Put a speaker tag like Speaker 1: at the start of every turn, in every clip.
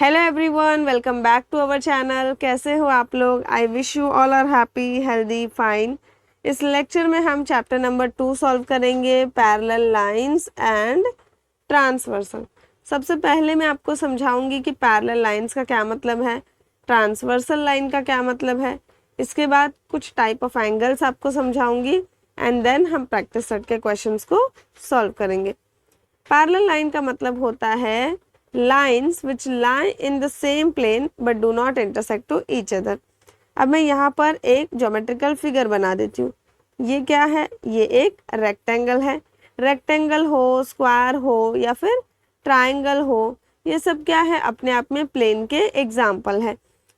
Speaker 1: Hello everyone, welcome back to our channel. कैसे हो आप लोग? I wish you all are happy, healthy, fine. इस लेक्चर में हम चैप्टर नंबर 2 सॉल्व करेंगे, पैरेलल लाइंस एंड ट्रांसवर्सल। सबसे पहले मैं आपको समझाऊंगी कि पैरेलल लाइंस का क्या मतलब है, ट्रांसवर्सल लाइन का क्या मतलब है। इसके बाद कुछ टाइप ऑफ एंगल्स आपको समझाऊंगी एंड देन हम प्रैक्टिस सेट के क्वेश्चंस को सॉल्व करेंगे। पैरेलल लाइन का मतलब होता है lines which lie in the same plane but do not intersect to each other। अब मैं यहाँ पर एक ज्योमेट्रिकल फिगर बना देती हूँ। ये क्या है? ये एक रेक्टेंगल है। रेक्टेंगल हो, स्क्वायर हो या फिर ट्राइंगल हो, ये सब क्या है? अपने आप में प्लेन के एग्जाम्पल है।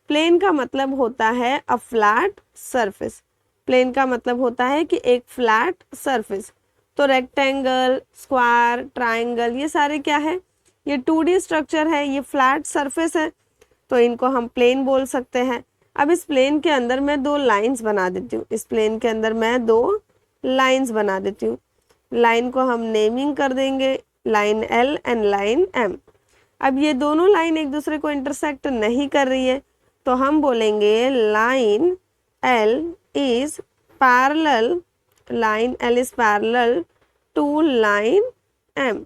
Speaker 1: प्लेन का मतलब होता है अ फ्लैट सरफेस। प्लेन का मतलब होता है कि एक फ्लैट सरफेस। तो रेक्टेंगल, स्क्वायर, ट्राइंगल ये सारे क्या है? ये 2D स्ट्रक्चर है, ये फ्लैट सरफेस है, तो इनको हम प्लेन बोल सकते हैं। अब इस प्लेन के अंदर मैं दो लाइंस बना देती हूँ। इस प्लेन के अंदर मैं दो लाइंस बना देती हूँ। लाइन को हम नेमिंग कर देंगे, line L and line M। अब ये दोनों लाइन एक दूसरे को इंटरसेक्ट नहीं कर रही है, तो हम बोलेंगे line L is parallel, line L is parallel to line M।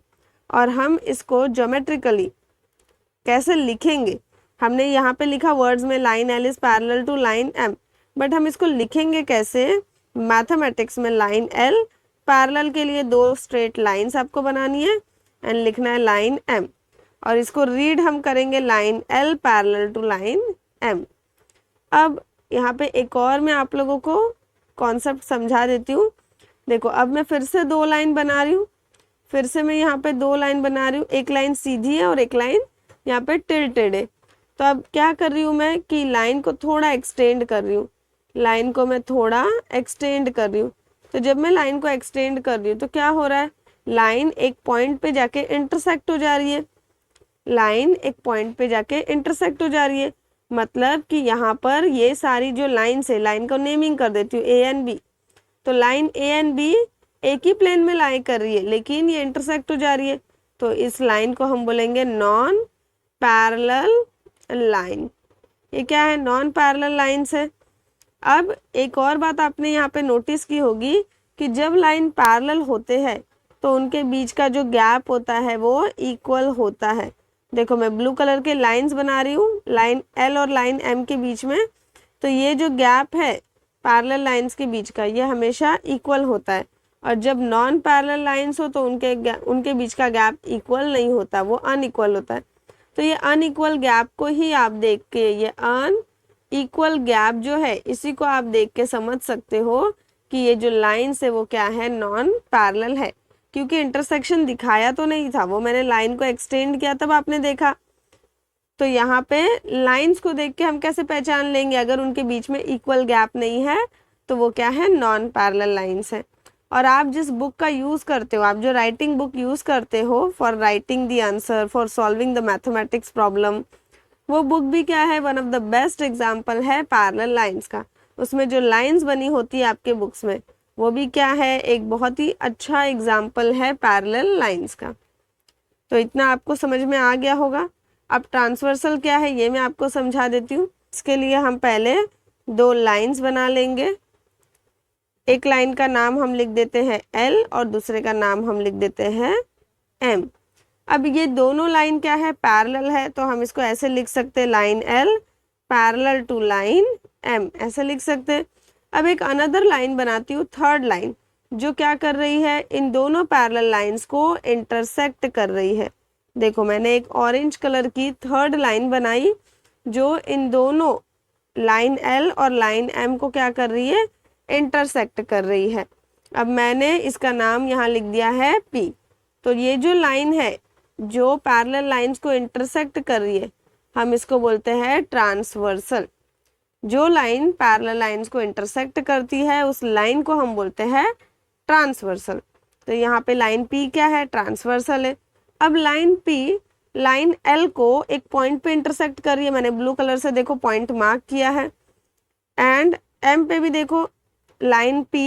Speaker 1: और हम इसको ज्योमेट्रिकली कैसे लिखेंगे? हमने यहाँ पे लिखा वर्ड्स में line L is parallel to line M, but हम इसको लिखेंगे कैसे? मैथमेटिक्स में लाइन L पैरेलल के लिए दो स्ट्रेट लाइंस आपको बनानी है एंड लिखना है लाइन M, और इसको रीड हम करेंगे line L parallel to line M। अब यहाँ पे एक और मैं आप लोगों को कॉन्सेप्ट समझा देती हूँ। देखो, अब मैं फिर से दो लाइन बना रही हूँ। फिर से मैं यहाँ पे दो लाइन बना रही हूँ, एक लाइन सीधी है और एक लाइन यहाँ पे टिल्टेड है। तो अब क्या कर रही हूँ मैं कि लाइन को थोड़ा एक्सटेंड कर रही हूँ। लाइन को मैं थोड़ा एक्सटेंड कर रही हूँ। तो जब मैं लाइन को एक्सटेंड कर रही हूँ तो क्या हो रहा है? लाइन एक पॉइंट पे जाके इंटरसेक्ट हो जा रही है। लाइन एक पॉइंट पे जाके इंटरसेक्ट हो जा रही है, मतलब कि यहाँ पर ये सारी जो लाइन्स है, लाइन को नेमिंग कर देती हूँ A एंड B। तो लाइन A एंड B एक ही प्लेन में लाई कर रही है, लेकिन ये इंटरसेक्ट हो जा रही है, तो इस लाइन को हम बोलेंगे नॉन पैरेलल लाइन। ये क्या है? नॉन पैरेलल लाइन्स है। अब एक और बात आपने यहाँ पे नोटिस की होगी कि जब लाइन पैरेलल होते हैं तो उनके बीच का जो गैप होता है वो इक्वल होता है। देखो, मैं ब्लू कलर के लाइंस बना रही हूँ लाइन L और लाइन M के बीच में, तो ये जो गैप है पैरेलल लाइंस के बीच का, ये हमेशा इक्वल होता है। और जब नॉन पैरेलल लाइंस हो तो उनके बीच का गैप इक्वल नहीं होता, वो अनइक्वल होता है। तो ये अनइक्वल गैप को ही आप देख के, ये अनइक्वल गैप जो है, इसी को आप देख के समझ सकते हो कि ये जो लाइंस है वो क्या है? नॉन पैरेलल है। क्योंकि इंटरसेक्शन दिखाया तो नहीं था, वो मैंने लाइन को एक्सटेंड किया तब आपने देखा। तो यहाँ पे लाइंस को देख के हम कैसे पहचान लेंगे अगर उनके बीच में इक्वल गैप नहीं है? तो वो क्या है? नॉन पैरेलल लाइंस है। और आप जिस बुक का यूज़ करते हो, आप जो राइटिंग बुक यूज़ करते हो for writing the answer, for solving the mathematics problem, वो बुक भी क्या है? One of the best example है पैरेलल लाइंस का। उसमें जो लाइंस बनी होती है आपके बुक्स में, वो भी क्या है? एक बहुत ही अच्छा एग्जाम्पल है पैरेलल लाइंस का। तो इतना आपको समझ में आ गया होगा। अब ट्रांसवर्सल क्या है ये मैं आपको समझा देती हूँ। इसके लिए हम पहले दो लाइंस बना लेंगे। एक लाइन का नाम हम लिख देते हैं L और दूसरे का नाम हम लिख देते हैं M। अब ये दोनों लाइन क्या है? पैरेलल है, तो हम इसको ऐसे लिख सकते हैं line L parallel to line M, ऐसे लिख सकते हैं। अब एक अनदर लाइन बनाती हूँ, थर्ड लाइन, जो क्या कर रही है? इन दोनों पैरेलल लाइंस को इंटरसेक्ट कर रही है। देखो, मैंने एक ऑरेंज कलर की थर्ड लाइन बनाई जो इन दोनों लाइन L और लाइन M को क्या कर रही है? इंटरसेक्ट कर रही है। अब मैंने इसका नाम यहाँ लिख दिया है P। तो ये जो लाइन है जो पैरेलल लाइंस को इंटरसेक्ट कर रही है, हम इसको बोलते हैं ट्रांसवर्सल। जो लाइन पैरेलल लाइंस को इंटरसेक्ट करती है उस लाइन को हम बोलते हैं ट्रांसवर्सल। तो यहाँ पे लाइन P क्या है? ट्रांसवर्सल है। अब लाइन P लाइन L को एक पॉइंट पे इंटरसेक्ट कर रही है। मैंने ब्लू कलर से देखो पॉइंट मार्क किया है। एंड M पे भी देखो, लाइन P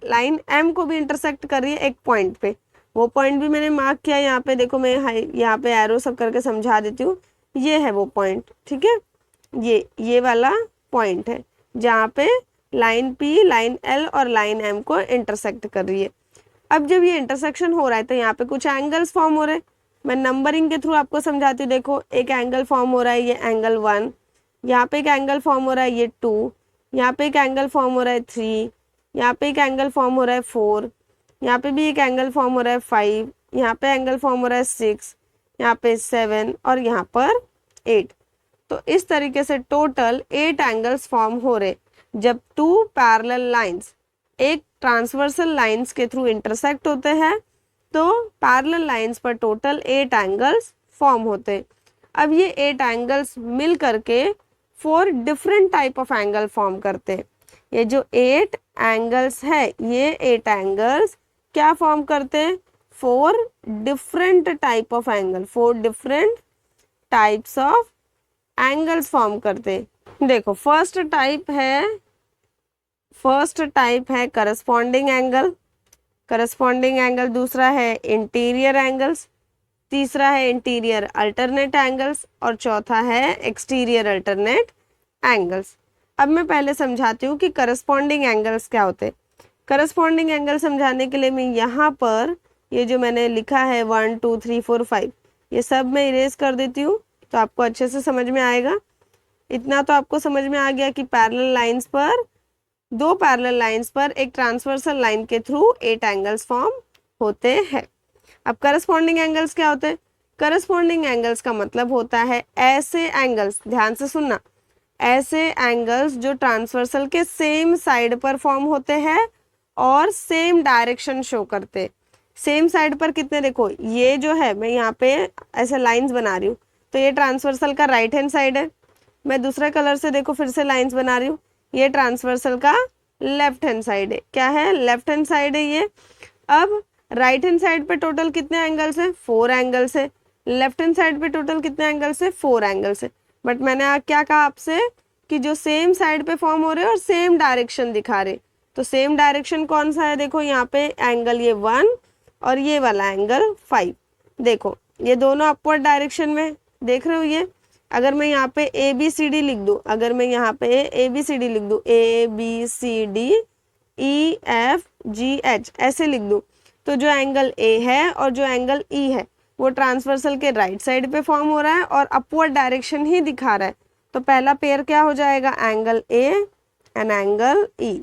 Speaker 1: लाइन M को भी इंटरसेक्ट कर रही है एक पॉइंट पे। वो पॉइंट भी मैंने मार्क किया। यहाँ पे देखो, मैं यहाँ पे एरो सब करके समझा देती हूँ। ये है वो पॉइंट, ठीक है, ये वाला पॉइंट है जहाँ पे लाइन P, लाइन L और लाइन M को इंटरसेक्ट कर रही है। अब जब ये इंटरसेक्शन हो रहा है तो यहाँ पे कुछ एंगल्स फॉर्म हो रहे हैं। मैं नंबरिंग के थ्रू आपको समझाती हूँ। देखो एक एंगल फॉर्म हो रहा है, ये एंगल 1, यहाँ पे एक एंगल फॉर्म हो रहा है ये 2, यहाँ पे एक एंगल फॉर्म हो रहा है 3, यहाँ पे एक एंगल फॉर्म हो रहा है 4, यहाँ पे भी एक एंगल फॉर्म हो रहा है 5, यहाँ पे एंगल फॉर्म हो रहा है 6, यहाँ पे 7 और यहाँ पर 8। तो इस तरीके से टोटल 8 एंगल्स फॉर्म हो रहे जब 2 पैरेलल लाइंस एक ट्रांसवर्सल लाइंस के थ्रू इंटरसेक्ट होते हैं, तो पैरेलल लाइंस पर टोटल 8 एंगल्स फॉर्म होते। अब ये 8 एंगल्स मिल करके 4 different type of angle form करते। ये जो 8 एंगल्स है, ये 8 एंगल्स क्या फॉर्म करते? 4 different type of angle, 4 different types of angles form करते। देखो फर्स्ट टाइप है करस्पॉन्डिंग एंगल, दूसरा है इंटीरियर एंगल्स, तीसरा है इंटीरियर अल्टरनेट एंगल्स और चौथा है एक्सटीरियर अल्टरनेट एंगल्स। अब मैं पहले समझाती हूँ कि करस्पॉन्डिंग एंगल्स क्या होते हैं। करस्पॉन्डिंग एंगल समझाने के लिए मैं यहाँ पर ये जो मैंने लिखा है 1 2 3 4 5 ये सब मैं इरेज कर देती हूँ, तो आपको अच्छे से समझ में आएगा। इतना तो आपको समझ में आ गया कि पैरेलल लाइंस पर, 2 पैरेलल लाइंस पर एक ट्रांसवर्सल लाइन के थ्रू 8 एंगल्स फॉर्म होते हैं। अब करस्पॉन्डिंग एंगल्स क्या होते हैं? करस्पॉन्डिंग एंगल्स का मतलब होता है ऐसे एंगल्स, ध्यान से सुनना, ऐसे एंगल्स जो ट्रांसवर्सल के सेम साइड पर फॉर्म होते हैं और सेम डायरेक्शन शो करते। सेम साइड पर कितने, देखो ये जो है मैं यहाँ पे ऐसे लाइंस बना रही हूँ, तो ये ट्रांसवर्सल का राइट हैंड साइड है। मैं दूसरे कलर से देखो फिर से लाइंस बना रही हूँ, ये ट्रांसवर्सल का लेफ्ट हैंड साइड है। क्या है? लेफ्ट हैंड साइड है ये। अब राइट हैंड साइड पे टोटल कितने एंगल्स है? 4 एंगल्स है। लेफ्ट हैंड साइड पे टोटल कितने एंगल्स है? 4 एंगल्स है। बट मैंने क्या कहा आपसे कि जो सेम साइड पे फॉर्म हो रहे हैं और सेम डायरेक्शन दिखा रहे, तो सेम डायरेक्शन कौन सा है? देखो यहाँ पे एंगल ये 1 और ये वाला एंगल 5। देखो ये दोनों अपवर्ड डायरेक्शन में, देख रहे हो ये। अगर मैं यहाँ पे ABCD लिख दूँ, अगर मैं यहाँ पे ABCD लिख दूँ, ABCDEFGH ऐसे लिख दूँ, तो जो एंगल A है और जो एंगल E है वो ट्रांसवर्सल के राइट साइड पे फॉर्म हो रहा है और अपवर्ड डायरेक्शन ही दिखा रहा है। तो पहला पेयर क्या हो जाएगा? Angle A and angle E।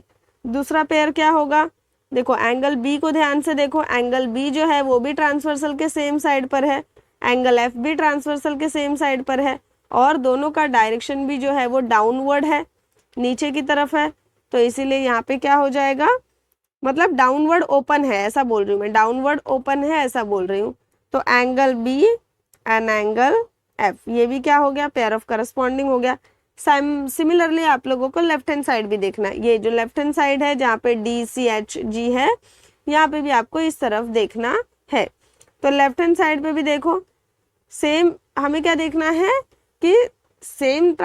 Speaker 1: दूसरा पेयर क्या होगा? देखो एंगल B को ध्यान से देखो, एंगल B जो है वो भी ट्रांसवर्सल के सेम साइड पर है, एंगल F भी ट्रांसवर्सल के सेम साइड पर है और दोनों का डायरेक्शन भी जो है वो डाउनवर्ड है, नीचे की तरफ है। तो इसीलिए यहाँ पे क्या हो जाएगा, मतलब डाउनवर्ड ओपन है ऐसा बोल रही हूँ मैं, डाउनवर्ड ओपन है ऐसा बोल रही हूँ। तो angle B and angle F ये भी क्या हो गया? पेयर ऑफ करस्पॉन्डिंग हो गया। सिमिलरली आप लोगों को लेफ्ट हैंड साइड भी देखना है। ये जो लेफ्ट हैंड साइड है जहाँ पे DCHG है, यहाँ पे भी आपको इस तरफ देखना है। तो लेफ्ट हैंड साइड पे भी देखो सेम, हमें क्या देखना है कि सेम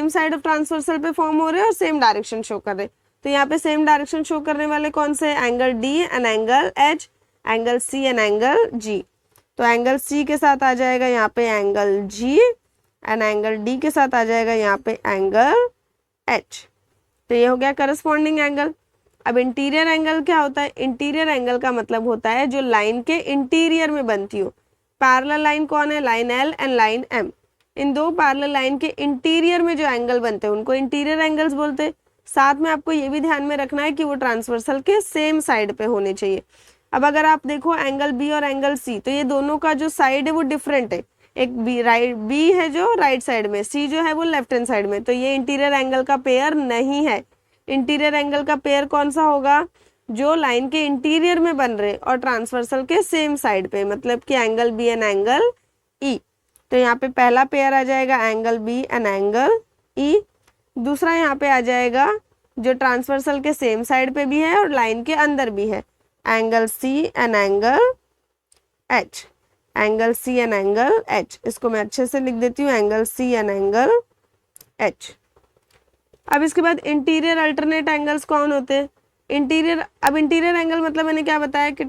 Speaker 1: साइड ऑफ ट्रांसवर्सल पे फॉर्म हो रहे हैं और सेम डायरेक्शन शो कर रहे हैं। तो यहाँ पे सेम डायरेक्शन शो करने वाले कौन से? Angle D and angle H, angle C and angle G। तो एंगल C के साथ आ जाएगा यहाँ पे angle G and angle D के साथ आ जाएगा यहाँ पे एंगल H। तो ये हो गया करस्पॉन्डिंग एंगल। अब इंटीरियर एंगल क्या होता है? इंटीरियर एंगल का मतलब होता है जो लाइन के इंटीरियर में बनती हो। पैरेलल लाइन कौन है? Line L and line M। In 2 parallel line के इंटीरियर में जो एंगल बनते हैं उनको इंटीरियर एंगल्स बोलते हैं। साथ में आपको ये भी ध्यान में रखना है कि वो ट्रांसवर्सल के सेम साइड पे होने चाहिए। अब अगर आप देखो एंगल B और एंगल C, तो ये दोनों का जो साइड है वो डिफरेंट है। एक B है जो राइट साइड में, C जो है वो लेफ्ट हैंड साइड में, तो ये इंटीरियर एंगल का पेयर नहीं है। इंटीरियर एंगल का पेयर कौन सा होगा? जो लाइन के इंटीरियर में बन रहे और ट्रांसवर्सल के सेम साइड पे, मतलब कि angle B and angle E। तो यहाँ पे पहला पेयर आ जाएगा angle B and angle E। दूसरा यहाँ पे आ जाएगा जो ट्रांसवर्सल के सेम साइड पे भी है और लाइन के अंदर भी है, angle C and angle H, angle C and angle H। इसको मैं अच्छे से लिख देती हूँ, angle C and angle H। अब इसके बाद इंटीरियर अल्टरनेट एंगल्स कौन होते हैं? इंटीरियर एंगल मतलब मैंने क्या बताया कि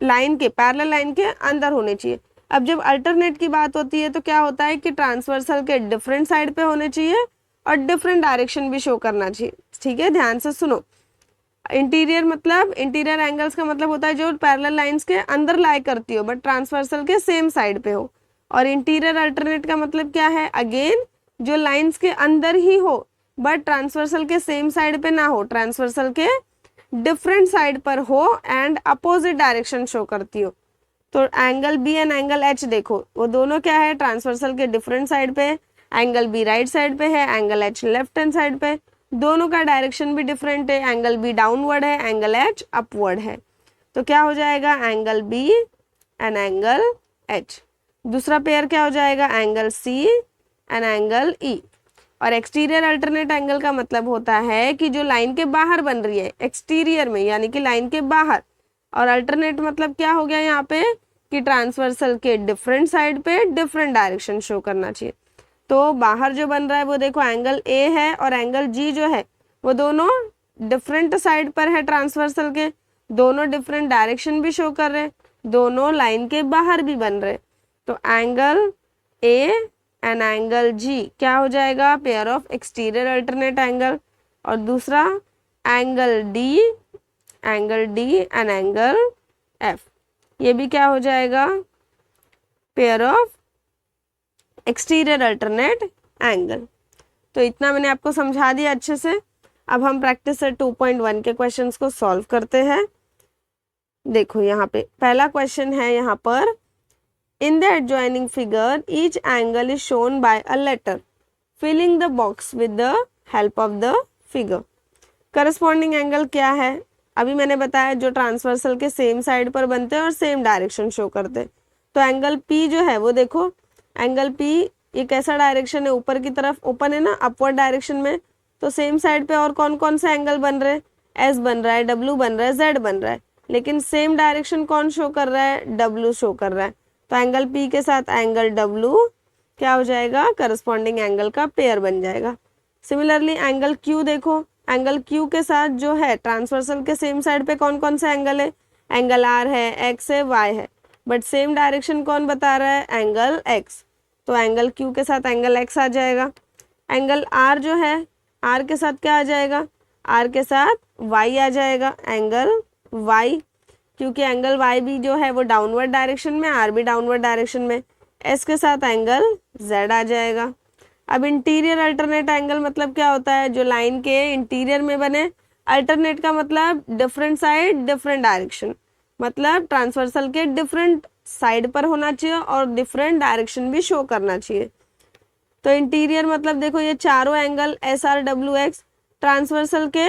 Speaker 1: लाइन के, पैरेलल लाइन के अंदर होने चाहिए। अब जब अल्टरनेट की बात होती है तो क्या होता है कि ट्रांसवर्सल के डिफरेंट साइड पे होने चाहिए और डिफरेंट डायरेक्शन भी शो करना चाहिए। ठीक है, ध्यान से सुनो। इंटीरियर मतलब, इंटीरियर एंगल्स का मतलब होता है जो पैरेलल लाइंस के अंदर लाई करती हो बट ट्रांसवर्सल के सेम साइड पे हो। और इंटीरियर अल्टरनेट का मतलब क्या है, अगेन जो लाइंस के अंदर ही हो बट ट्रांसवर्सल के सेम साइड पे ना हो, ट्रांसवर्सल के डिफरेंट साइड पर हो एंड अपोजिट डायरेक्शन शो करती हो। तो angle B and angle H देखो, वो दोनों क्या है, ट्रांसवर्सल के डिफरेंट साइड पे। एंगल बी राइट साइड पे है, angle H left hand side पे, दोनों का डायरेक्शन भी डिफरेंट है। एंगल बी डाउनवर्ड है, एंगल एच अपवर्ड है। तो क्या हो जाएगा, angle B and angle H. दूसरा पेयर क्या हो जाएगा, angle C and angle E. और एक्सटीरियर अल्टरनेट एंगल का मतलब होता है कि जो लाइन के बाहर बन रही है, एक्सटीरियर में यानी कि लाइन के बाहर। और अल्टरनेट मतलब क्या हो गया यहाँ पे कि ट्रांसवर्सल के डिफरेंट साइड पे डिफरेंट डायरेक्शन शो करना चाहिए। तो बाहर जो बन रहा है वो देखो एंगल ए है और एंगल जी जो है वो दोनों डिफरेंट साइड पर है ट्रांसवर्सल के, दोनों डिफरेंट डायरेक्शन भी शो कर रहे, दोनों लाइन के बाहर भी बन रहे। तो एंगल ए एंड एंगल जी क्या हो जाएगा, pair of exterior alternate angle. और दूसरा angle D and angle F, ये भी क्या हो जाएगा, pair of exterior alternate angle. तो इतना मैंने आपको समझा दिया अच्छे से। अब हम प्रैक्टिस से 2.1 के क्वेश्चंस को सॉल्व करते हैं। देखो यहाँ पे पहला क्वेश्चन है, यहाँ पर in the adjoining figure each angle is shown by a letter filling the box with the help of the figure. Corresponding angle क्या है, अभी मैंने बताया जो ट्रांसवर्सल के सेम साइड पर बनते हैं और सेम डायरेक्शन शो करते हैं। तो एंगल पी जो है वो देखो, एंगल पी ये कैसा डायरेक्शन है, ऊपर की तरफ ओपन है ना, अपवर्ड डायरेक्शन में। तो सेम साइड पे और कौन कौन से एंगल बन रहे हैं, एस बन रहा है, डब्ल्यू बन रहा है, जेड बन रहा है, लेकिन सेम डायरेक्शन कौन शो कर रहा है, डब्ल्यू शो कर रहा है। तो एंगल पी के साथ एंगल डब्ल्यू क्या हो जाएगा, करस्पॉन्डिंग एंगल का पेयर बन जाएगा। सिमिलरली एंगल क्यू देखो, एंगल क्यू के साथ जो है ट्रांसवर्सल के सेम साइड पे कौन कौन सा एंगल है, एंगल आर है, एक्स है, वाई है, बट सेम डायरेक्शन कौन बता रहा है, एंगल एक्स। तो एंगल क्यू के साथ एंगल एक्स आ जाएगा। एंगल आर जो है, आर के साथ क्या आ जाएगा, आर के साथ वाई आ जाएगा, एंगल वाई, क्योंकि एंगल वाई भी जो है वो डाउनवर्ड डायरेक्शन में, आर भी डाउनवर्ड डायरेक्शन में। एस के साथ एंगल जेड आ जाएगा। अब इंटीरियर अल्टरनेट एंगल मतलब क्या होता है, जो लाइन के इंटीरियर में बने। अल्टरनेट का मतलब डिफरेंट साइड डिफरेंट डायरेक्शन, मतलब ट्रांसवर्सल के डिफरेंट साइड पर होना चाहिए और डिफरेंट डायरेक्शन भी शो करना चाहिए। तो इंटीरियर मतलब देखो ये चारों angle S R W x transversal के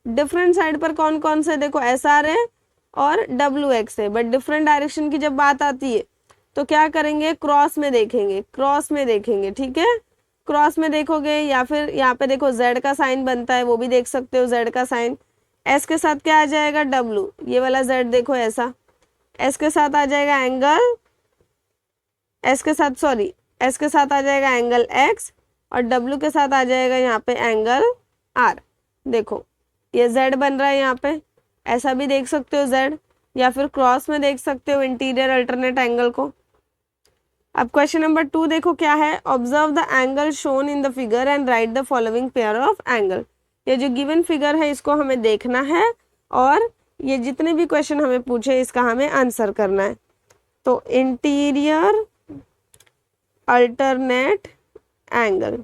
Speaker 1: डिफरेंट साइड पर कौन कौन से, देखो एस आर है और डब्ल्यू एक्स है, बट डिफरेंट डायरेक्शन की जब बात आती है तो क्या करेंगे, क्रॉस में देखेंगे, क्रॉस में देखेंगे। ठीक है, क्रॉस में देखोगे, या फिर यहाँ पे देखो जेड का साइन बनता है, वो भी देख सकते हो, जेड का साइन। एस के साथ क्या आ जाएगा, डब्ल्यू, ये वाला जेड देखो ऐसा। एस के साथ आ जाएगा एंगल, एस के साथ सॉरी एस के साथ आ जाएगा एंगल एक्स और डब्ल्यू के साथ आ जाएगा यहाँ पे एंगल आर। देखो ये जेड बन रहा है यहाँ पे, ऐसा भी देख सकते हो जेड, या फिर क्रॉस में देख सकते हो इंटीरियर अल्टरनेट एंगल को। अब क्वेश्चन नंबर 2 देखो क्या है, observe the angle shown in the figure and right the following pair of angle. ये जो गिवन फिगर है इसको हमें देखना है और ये जितने भी क्वेश्चन हमें पूछे इसका हमें आंसर करना है। तो interior alternate angle,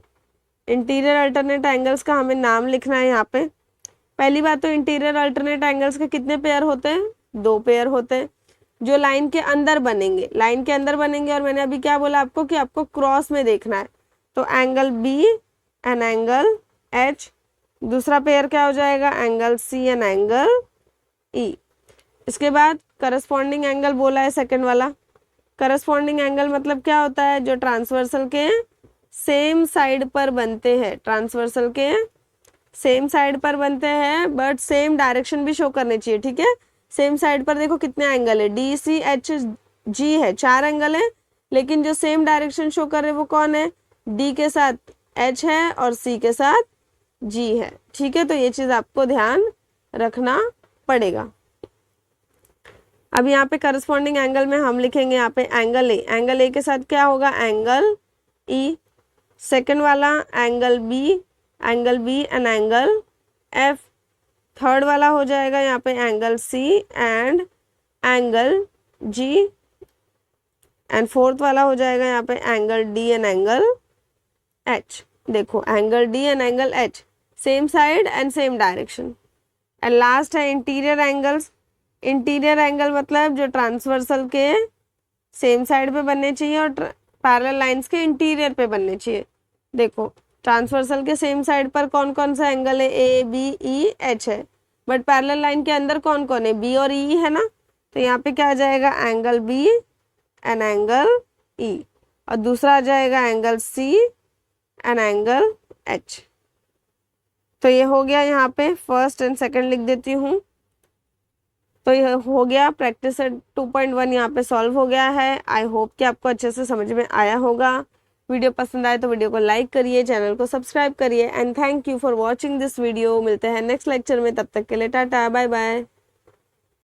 Speaker 1: interior alternate angles का हमें नाम लिखना है यहाँ पे। पहली बात तो इंटीरियर अल्टरनेट एंगल्स के कितने पेयर होते हैं, 2 पेयर होते हैं, जो लाइन के अंदर बनेंगे, लाइन के अंदर बनेंगे। और मैंने अभी क्या बोला आपको कि आपको क्रॉस में देखना है। तो angle B and angle H. दूसरा पेयर क्या हो जाएगा, angle C and angle E. इसके बाद करस्पॉन्डिंग एंगल बोला है सेकंड वाला। करस्पॉन्डिंग एंगल मतलब क्या होता है, जो ट्रांसवर्सल के सेम साइड पर बनते हैं, ट्रांसवर्सल के सेम साइड पर बनते हैं बट सेम डायरेक्शन भी शो करने चाहिए। ठीक है, सेम साइड पर देखो कितने एंगल है, डी सी एच जी है, 4 एंगल है, लेकिन जो सेम डायरेक्शन शो कर रहे हैं वो कौन है, डी के साथ एच है और सी के साथ जी है। ठीक है, तो ये चीज़ आपको ध्यान रखना पड़ेगा। अब यहाँ पे करस्पॉन्डिंग एंगल में हम लिखेंगे यहाँ पे एंगल ए के साथ क्या होगा, एंगल ई। सेकंड वाला angle B and angle F. Third वाला हो जाएगा यहाँ पे angle C and angle G. And fourth वाला हो जाएगा यहाँ पे angle D and angle H. देखो angle D and angle H, same side and same direction. And last है इंटीरियर एंगल्स। इंटीरियर एंगल मतलब जो ट्रांसवर्सल के सेम साइड पे बनने चाहिए और पैरेलल लाइंस के इंटीरियर पे बनने चाहिए। देखो ट्रांसवर्सल के सेम साइड पर कौन कौन सा एंगल है, ए बी ई एच है, बट पैरेलल लाइन के अंदर कौन कौन है, बी और ई है ना। तो यहाँ पे क्या आ जाएगा, angle B and angle E, और दूसरा आ जाएगा angle C and angle H. तो ये हो गया, यहाँ पे फर्स्ट एंड सेकंड लिख देती हूँ। तो ये हो गया प्रैक्टिस सेट 2.1 यहाँ पे सॉल्व हो गया है। आई होप कि आपको अच्छे से समझ में आया होगा। वीडियो पसंद आए तो वीडियो को लाइक करिए, चैनल को सब्सक्राइब करिए and thank you for watching this video. मिलते हैं नेक्स्ट लेक्चर में, तब तक के लिए टाटा बाय बाय।